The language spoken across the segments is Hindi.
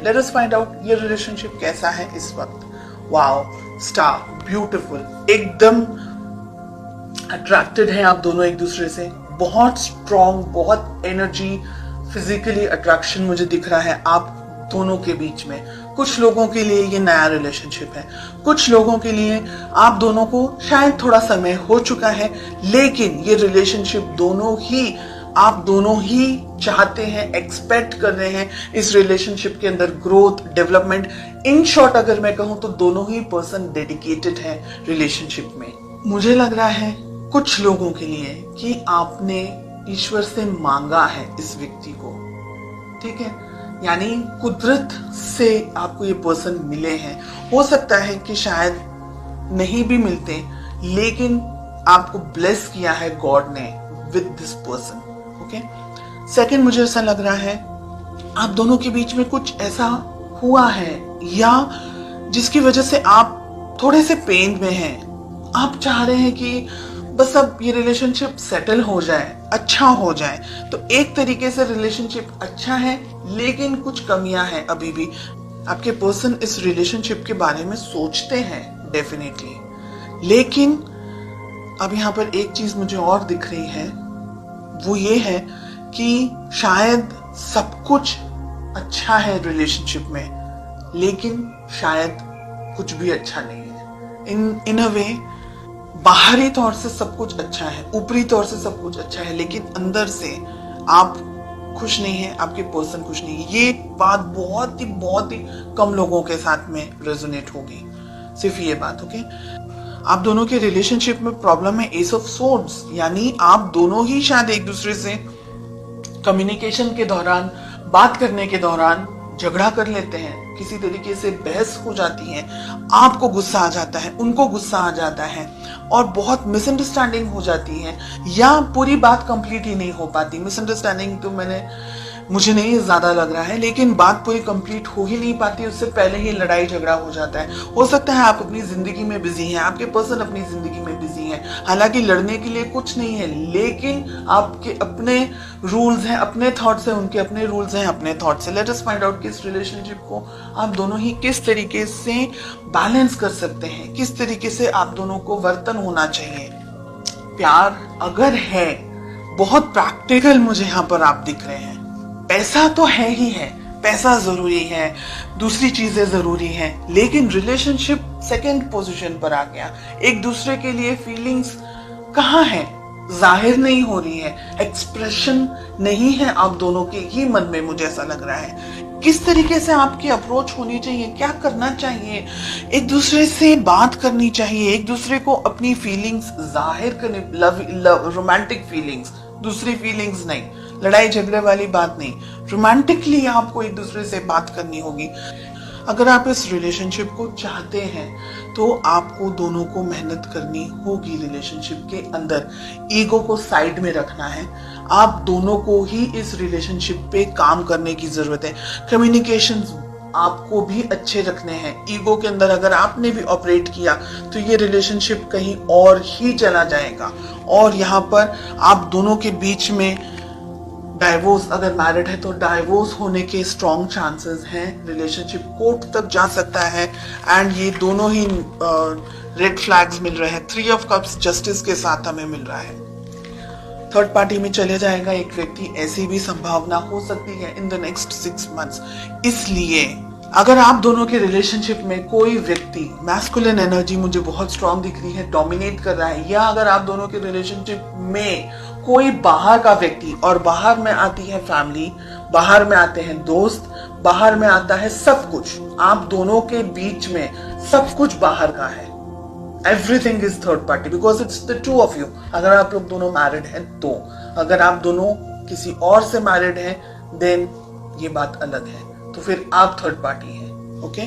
हैं। लेट अस फाइंड आउट ये रिलेशनशिप कैसा है इस वक्त। वाओ, स्टार, ब्यूटीफुल, एकदम अट्रैक्टेड हैं आप दोनों एक दूसरे से, बहुत स्ट्रॉन्ग, बहुत एनर्जी, फिजिकली अट्रैक्शन मुझे दिख रहा है आप दोनों के बीच में। कुछ लोगों के लिए ये नया रिलेशनशिप है, कुछ लोगों के लिए आप दोनों को शायद थोड़ा समय हो चुका है, लेकिन ये रिलेशनशिप आप दोनों ही चाहते हैं, एक्सपेक्ट कर रहे हैं इस रिलेशनशिप के अंदर ग्रोथ, डेवलपमेंट। इन शॉर्ट अगर मैं कहूं तो दोनों ही पर्सन डेडिकेटेड है रिलेशनशिप में। मुझे लग रहा है कुछ लोगों के लिए कि आपने ईश्वर से मांगा है इस व्यक्ति को, ठीक है, यानी कुदरत से आपको ये पर्सन मिले हैं। हो सकता है कि शायद नहीं भी मिलते, लेकिन आपको ब्लेस किया है गॉड ने with this person. Okay, second, मुझे ऐसा लग रहा है आप दोनों के बीच में कुछ ऐसा हुआ है या जिसकी वजह से आप थोड़े से पेन में हैं। आप चाह रहे हैं कि बस अब ये रिलेशनशिप सेटल हो जाए, अच्छा हो जाए। तो एक तरीके से रिलेशनशिप अच्छा है, लेकिन कुछ कमियां हैं अभी भी। आपके पर्सन इस रिलेशनशिप के बारे में सोचते हैं डेफिनेटली, लेकिन अब यहाँ पर एक चीज मुझे और दिख रही है, वो ये है कि शायद सब कुछ अच्छा है रिलेशनशिप में, लेकिन शायद कुछ भी अच्छा नहीं है। इन अ वे बाहरी तौर से सब कुछ अच्छा है, ऊपरी तौर से सब कुछ अच्छा है, लेकिन अंदर से आप खुश नहीं है, आपके पर्सन खुश नहीं है। ये बात बहुत ही कम लोगों के साथ में रेजोनेट होगी, सिर्फ ये बात। ओके, आप दोनों के रिलेशनशिप में प्रॉब्लम है एस ऑफ सोर्ड्स, यानी आप दोनों ही शायद एक दूसरे से कम्युनिकेशन के दौरान, बात करने के दौरान झगड़ा कर लेते हैं, किसी तरीके से बहस हो जाती है, आपको गुस्सा आ जाता है, उनको गुस्सा आ जाता है और बहुत मिसअंडरस्टैंडिंग हो जाती है, या पूरी बात कंप्लीट ही नहीं हो पाती। मिसअंडरस्टैंडिंग तो मुझे नहीं ज्यादा लग रहा है, लेकिन बात पूरी कंप्लीट हो ही नहीं पाती, उससे पहले ही लड़ाई झगड़ा हो जाता है। हो सकता है आप अपनी जिंदगी में बिजी हैं, आपके पर्सन अपनी जिंदगी में बिजी हैं, हालांकि लड़ने के लिए कुछ नहीं है, लेकिन आपके अपने रूल्स हैं, अपने थॉट्स हैं, उनके अपने रूल्स हैं, अपने थॉट्स हैं। लेट अस फाइंड आउट कि इस रिलेशनशिप को आप दोनों ही किस तरीके से बैलेंस कर सकते हैं, किस तरीके से आप दोनों को वर्तन होना चाहिए। प्यार अगर है, बहुत प्रैक्टिकल मुझे यहाँ पर आप दिख रहे हैं। पैसा तो है ही है, पैसा जरूरी है, दूसरी चीजें जरूरी हैं, लेकिन रिलेशनशिप सेकंड पोजीशन पर आ गया। एक दूसरे के लिए फीलिंग्स कहाँ है, जाहिर नहीं हो रही है, एक्सप्रेशन नहीं है आप दोनों के ही मन में, मुझे ऐसा लग रहा है। किस तरीके से आपकी अप्रोच होनी चाहिए, क्या करना चाहिए, एक दूसरे से बात करनी चाहिए, एक दूसरे को अपनी फीलिंग्स जाहिर करनी, लव रोमांटिक फीलिंग्स, दूसरी फीलिंग्स नहीं, लड़ाई झगड़े वाली बात नहीं, रोमांटिकली आपको एक दूसरे से बात करनी होगी। अगर आप इस रिलेशनशिप को चाहते हैं तो आपको दोनों को मेहनत करनी होगी रिलेशनशिप के अंदर। ईगो को साइड में रखना है, आप दोनों को ही इस रिलेशनशिप पे काम करने की जरूरत है। कम्युनिकेशंस आपको भी अच्छे रखने हैं। ईगो के अंदर अगर आपने भी ऑपरेट किया तो ये रिलेशनशिप कहीं और ही चला जाएगा, और यहाँ पर आप दोनों के बीच में डाइवोर्स, अगर मैरिड है तो डाइवोर्स होने के स्ट्रॉन्ग चांसेस हैं। रिलेशनशिप कोर्ट तक जा सकता है, एंड ये दोनों ही रेड फ्लैग्स मिल रहे हैं। 3 ऑफ कप्स जस्टिस के साथ हमें मिल रहा है। थर्ड पार्टी में चले जाएगा एक व्यक्ति, ऐसी भी संभावना हो सकती है इन द नेक्स्ट 6 मंथ्स। इसलिए अगर आप दोनों के रिलेशनशिप में कोई व्यक्ति, मैस्कुलिन एनर्जी मुझे बहुत स्ट्रॉन्ग दिख रही है, डोमिनेट कर रहा है, या अगर आप दोनों के रिलेशनशिप में कोई बाहर का व्यक्ति, और बाहर में आती है फैमिली, बाहर में आते हैं दोस्त, बाहर में आता है सब कुछ, आप दोनों के बीच में सब कुछ बाहर का है। Everything is third party because it's the two of you. अगर आप लोग दोनों मैरिड हैं तो, अगर आप दोनों किसी और से मैरिड हैं देन ये बात अलग है, तो फिर आप थर्ड पार्टी हैं। ओके,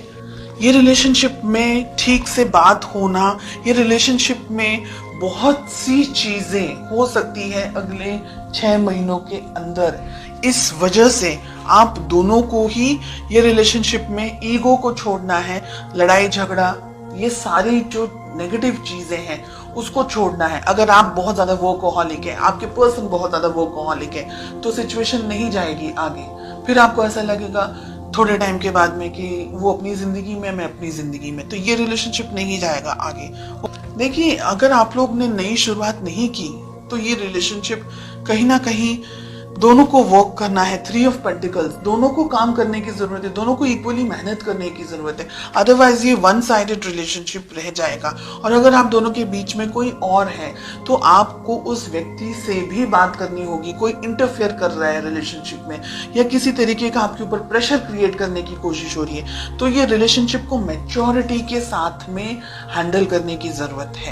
ये रिलेशनशिप में ठीक से बात होना, ये रिलेशनशिप में बहुत सी चीजें हो सकती है अगले 6 महीनों के अंदर। इस वजह से आप दोनों को ही ये रिलेशनशिप में ईगो को छोड़ना है, लड़ाई झगड़ा, ये सारी जो नेगेटिव चीजें हैं उसको छोड़ना है। अगर आप बहुत ज्यादा वर्कहॉलिक है, आपके पर्सन बहुत ज्यादा वर्कहॉलिक है, तो सिचुएशन नहीं जाएगी आगे। फिर आपको ऐसा लगेगा थोड़े टाइम के बाद में कि वो अपनी जिंदगी में, मैं अपनी जिंदगी में, तो ये रिलेशनशिप नहीं जाएगा आगे। देखिए, अगर आप लोग ने नई शुरुआत नहीं की तो ये रिलेशनशिप कहीं ना कहीं दोनों को वर्क करना है। 3 ऑफ पेंटिकल्स, दोनों को काम करने की जरूरत है, दोनों को इक्वली मेहनत करने की जरूरत है, अदरवाइज ये वन साइडेड रिलेशनशिप रह जाएगा। और अगर आप दोनों के बीच में कोई और है तो आपको उस व्यक्ति से भी बात करनी होगी। कोई इंटरफेयर कर रहा है रिलेशनशिप में या किसी तरीके का आपके ऊपर प्रेशर क्रिएट करने की कोशिश हो रही है, तो ये रिलेशनशिप को मैच्योरिटी के साथ में हैंडल करने की जरूरत है।